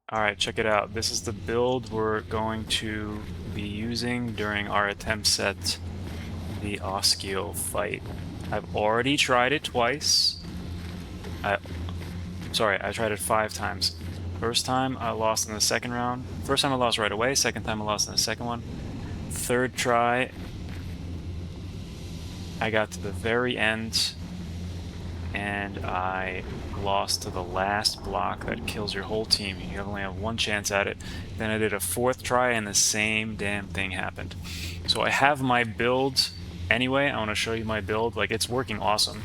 All right, check it out. This is the build we're going to be using during our attempts at the Osquio fight. I've already tried it twice. Sorry, I tried it 5 times. First time I lost in the second round. First time I lost right away. Second time I lost in the second one. Third try, I got to the very end and I lost to the last block that kills your whole team. You only have one chance at it. Then I did a fourth try and the same damn thing happened. So I have my build anyway. I want to show you my build. Like, it's working awesome.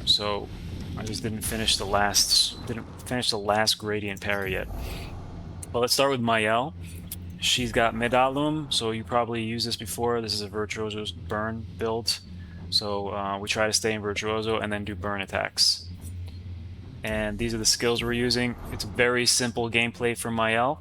So I just didn't finish the last gradient parry yet. But let's start with Mayel. She's got Medalum, so you probably used this before. This is a Virtuoso's burn build. So we try to stay in Virtuoso and then do burn attacks. And these are the skills we're using. It's very simple gameplay for Mayel.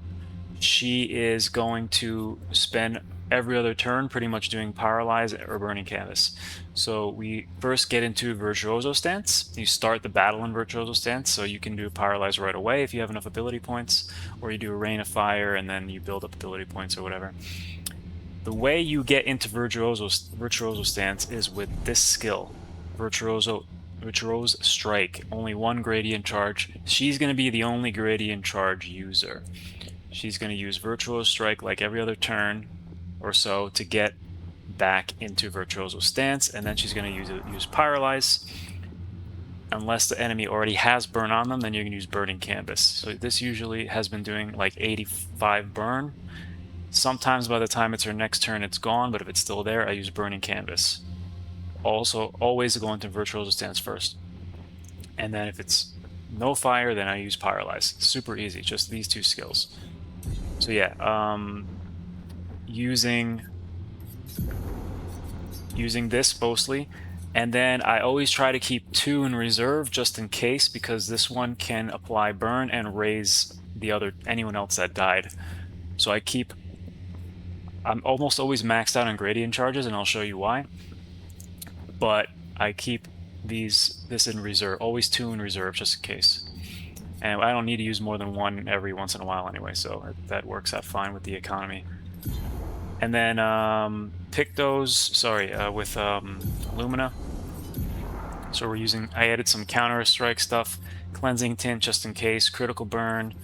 She is going to spend every other turn pretty much doing Paralyze or Burning Canvas. So we first get into Virtuoso stance. You start the battle in Virtuoso stance, so you can do Paralyze right away if you have enough ability points, or you do a Rain of Fire and then you build up ability points or whatever. The way you get into Virtuoso stance is with this skill, Virtuoso Strike. Only one gradient charge. She's going to be the only gradient charge user. She's going to use Virtuoso Strike like every other turn or so to get back into Virtuoso stance, and then she's going to use Paralyze. Unless the enemy already has burn on them, then you can use Burning Canvas. So this usually has been doing like 85 burn. Sometimes by the time it's her next turn, it's gone, but if it's still there, I use Burning Canvas. Also, always go into Virtuoso stance first. And then if it's no fire, then I use Paralyze. Super easy, just these two skills. So yeah, using this mostly. And then I always try to keep 2 in reserve just in case, because this one can apply burn and raise anyone else that died. So I'm almost always maxed out on gradient charges, and I'll show you why. But I keep this in reserve, always 2 in reserve just in case. And I don't need to use more than 1 every once in a while anyway, so that works out fine with the economy. And then with Lumina. So I added some counter strike stuff, cleansing tint just in case, critical burn.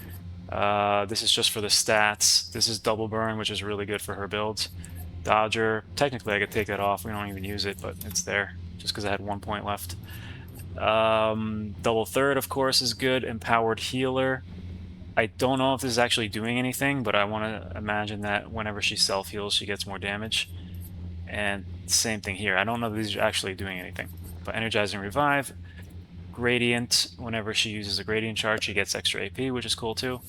This is just for the stats. This is double burn, which is really good for her build. Dodger, technically I could take that off. We don't even use it, but it's there just because I had 1 point left. Double third, of course, is good. Empowered healer. I don't know if this is actually doing anything, but I want to imagine that whenever she self-heals, she gets more damage. And same thing here. I don't know if these are actually doing anything. But Energizing Revive, Gradient, whenever she uses a Gradient charge, she gets extra AP, which is cool too.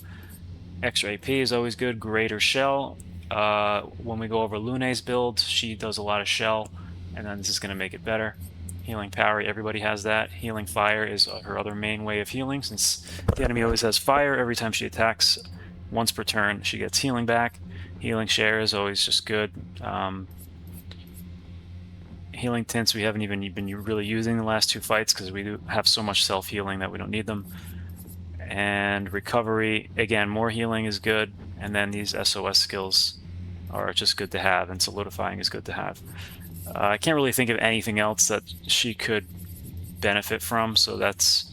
Extra AP is always good. Greater Shell. When we go over Lune's build, she does a lot of Shell, and then this is going to make it better. Healing Parry, everybody has that. Healing Fire is her other main way of healing, since the enemy always has fire. Every time she attacks once per turn, she gets healing back. Healing Share is always just good. Healing Tints we haven't even been really using the last 2 fights because we do have so much self-healing that we don't need them. And Recovery, again, more healing is good, and then these SOS skills are just good to have, and Solidifying is good to have. I can't really think of anything else that she could benefit from, so that's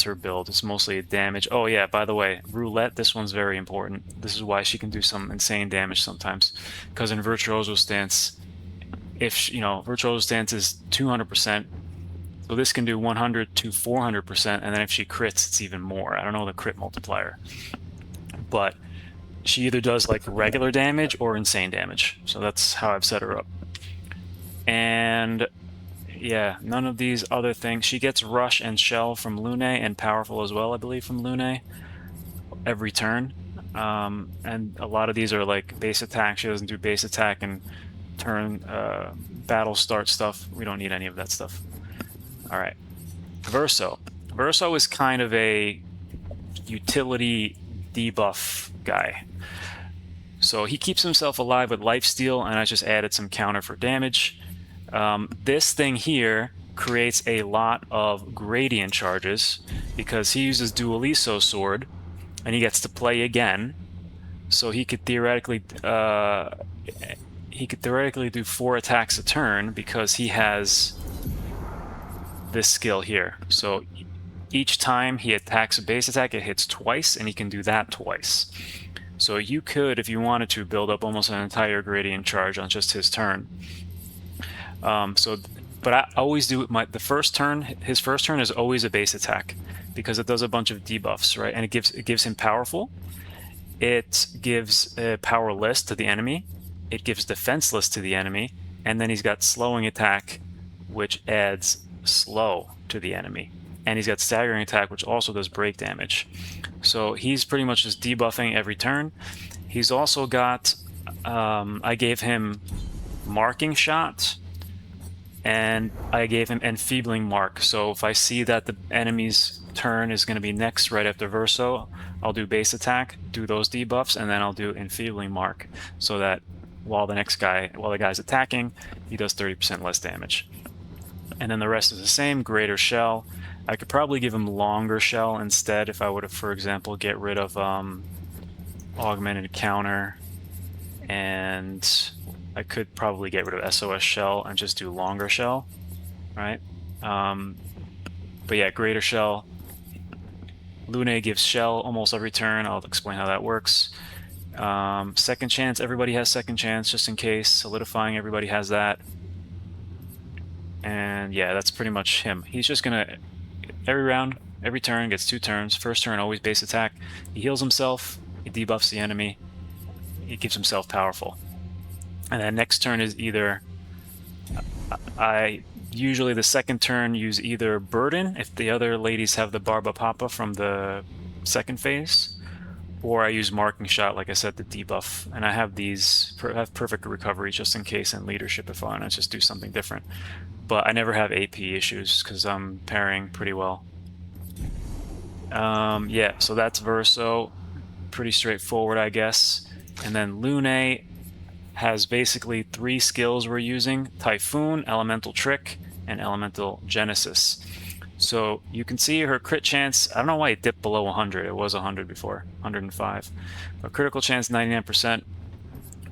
her build. It's mostly damage. Oh yeah, by the way, Roulette, this one's very important. This is why she can do some insane damage sometimes, because in Virtuoso stance, Virtuoso stance is 200%, so this can do 100 to 400%, and then if she crits, it's even more. I don't know the crit multiplier, but she either does like regular damage or insane damage. So that's how I've set her up. And yeah, none of these other things. She gets Rush and Shell from Lune, and Powerful as well, I believe, from Lune every turn. And a lot of these are like base attack. She doesn't do base attack and turn battle start stuff. We don't need any of that stuff. All right. Verso. Verso is kind of a utility debuff guy. So he keeps himself alive with lifesteal, and I just added some counter for damage. This thing here creates a lot of gradient charges because he uses Dualiso Sword, and he gets to play again. So he could theoretically do 4 attacks a turn because he has this skill here. So each time he attacks a base attack, it hits twice, and he can do that twice. So you could, if you wanted to, build up almost an entire gradient charge on just his turn. But I always do his first turn is always a base attack because it does a bunch of debuffs, right? And it gives him powerful. It gives powerless to the enemy. It gives defenseless to the enemy, and then he's got slowing attack, which adds slow to the enemy, and he's got staggering attack, which also does break damage. So he's pretty much just debuffing every turn. He's also got I gave him marking shot, and I gave him enfeebling mark. So if I see that the enemy's turn is going to be next right after Verso, I'll do base attack, do those debuffs, and then I'll do enfeebling mark, so that while the guy's attacking, he does 30% less damage. And then the rest is the same. Greater Shell. I could probably give him Longer Shell instead if I would have, for example, get rid of Augmented Counter, and I could probably get rid of SOS Shell and just do Longer Shell, right? But yeah, Greater Shell. Lune gives Shell almost every turn. I'll explain how that works. Second Chance, everybody has Second Chance, just in case. Solidifying, everybody has that. And yeah, that's pretty much him. He's just gonna, every round, every turn, gets 2 turns. First turn, always base attack. He heals himself, he debuffs the enemy, he keeps himself powerful. And then next turn is either, I usually the second turn use either Burden, if the other ladies have the Barba Papa from the second phase, or I use Marking Shot, like I said, to debuff. And I have these, I have Perfect Recovery just in case, and Leadership if I want to just do something different. But I never have AP issues because I'm parrying pretty well. Yeah, so that's Verso. Pretty straightforward, I guess. And then Lune has basically 3 skills we're using: Typhoon, Elemental Trick, and Elemental Genesis. So you can see her crit chance, I don't know why it dipped below 100. It was 100 before, 105. But critical chance, 99%.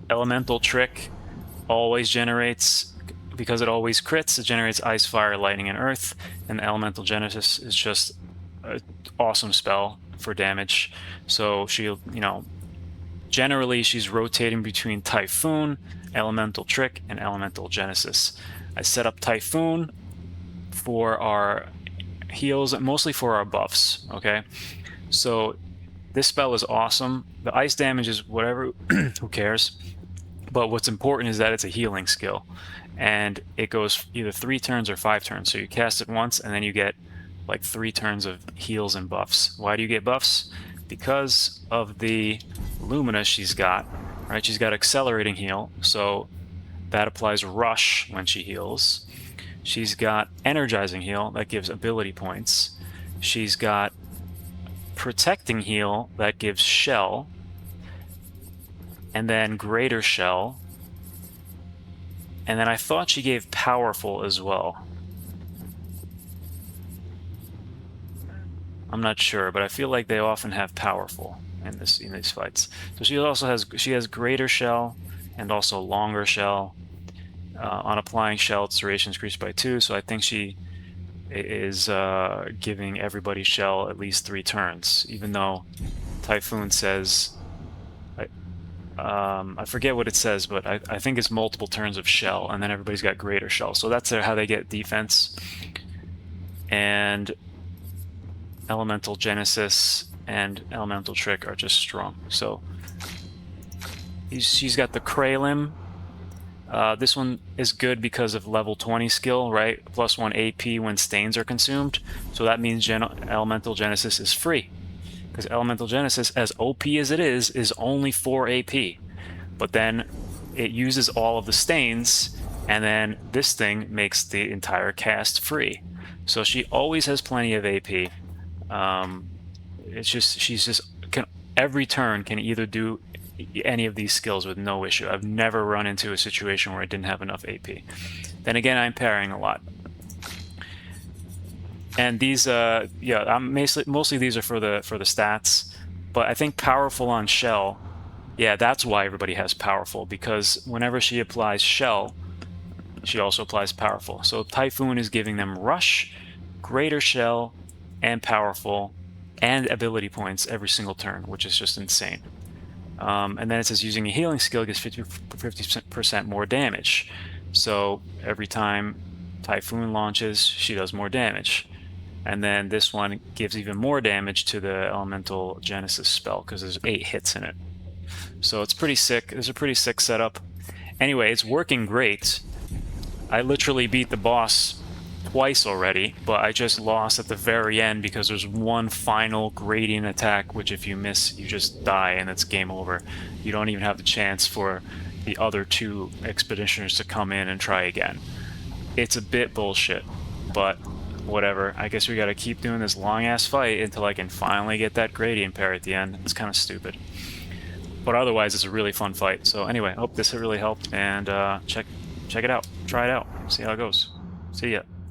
Elemental Trick always generates, because it always crits, it generates Ice, Fire, Lightning, and Earth. And the Elemental Genesis is just an awesome spell for damage. So she'll, generally she's rotating between Typhoon, Elemental Trick, and Elemental Genesis. I set up Typhoon for our heals, mostly for our buffs, okay? So this spell is awesome. The ice damage is whatever, who cares? But what's important is that it's a healing skill, and it goes either 3 turns or 5 turns. So you cast it once, and then you get like 3 turns of heals and buffs. Why do you get buffs? Because of the Lumina she's got, right? She's got Accelerating Heal, so that applies Rush when she heals. She's got Energizing Heal, that gives ability points. She's got Protecting Heal, that gives Shell. And then Greater Shell. And then I thought she gave Powerful as well. I'm not sure, but I feel like they often have Powerful in these fights. So she has Greater Shell and also Longer Shell. On applying Shell, its duration is increased by 2, so I think she is giving everybody Shell at least 3 turns, even though Typhoon says, I forget what it says, but I think it's multiple turns of Shell, and then everybody's got Greater Shell. So that's how they get defense. And Elemental Genesis and Elemental Trick are just strong. So she's got the Kralim. This one is good because of level 20 skill, right? +1 AP when stains are consumed. So that means Elemental Genesis is free. Because Elemental Genesis, as OP as it is only 4 AP. But then it uses all of the stains, and then this thing makes the entire cast free. So she always has plenty of AP. Every turn can either do any of these skills with no issue. I've never run into a situation where I didn't have enough AP. Then again, I'm parrying a lot. And these, yeah, mostly these are for the stats, but I think powerful on Shell, yeah, that's why everybody has powerful, because whenever she applies Shell, she also applies powerful. So Typhoon is giving them Rush, Greater Shell, and powerful, and ability points every single turn, which is just insane. And then it says using a healing skill gets 50% more damage. So every time Typhoon launches, she does more damage. And then this one gives even more damage to the Elemental Genesis spell because there's 8 hits in it. So it's pretty sick. It's a pretty sick setup. Anyway, it's working great. I literally beat the boss twice already, but I just lost at the very end because there's one final gradient attack, which if you miss, you just die and it's game over. You don't even have the chance for the other 2 expeditioners to come in and try again. It's a bit bullshit, but whatever. I guess we gotta keep doing this long-ass fight until I can finally get that gradient parry at the end. It's kind of stupid. But otherwise, it's a really fun fight. So anyway, I hope this really helped, and check it out. Try it out. See how it goes. See ya.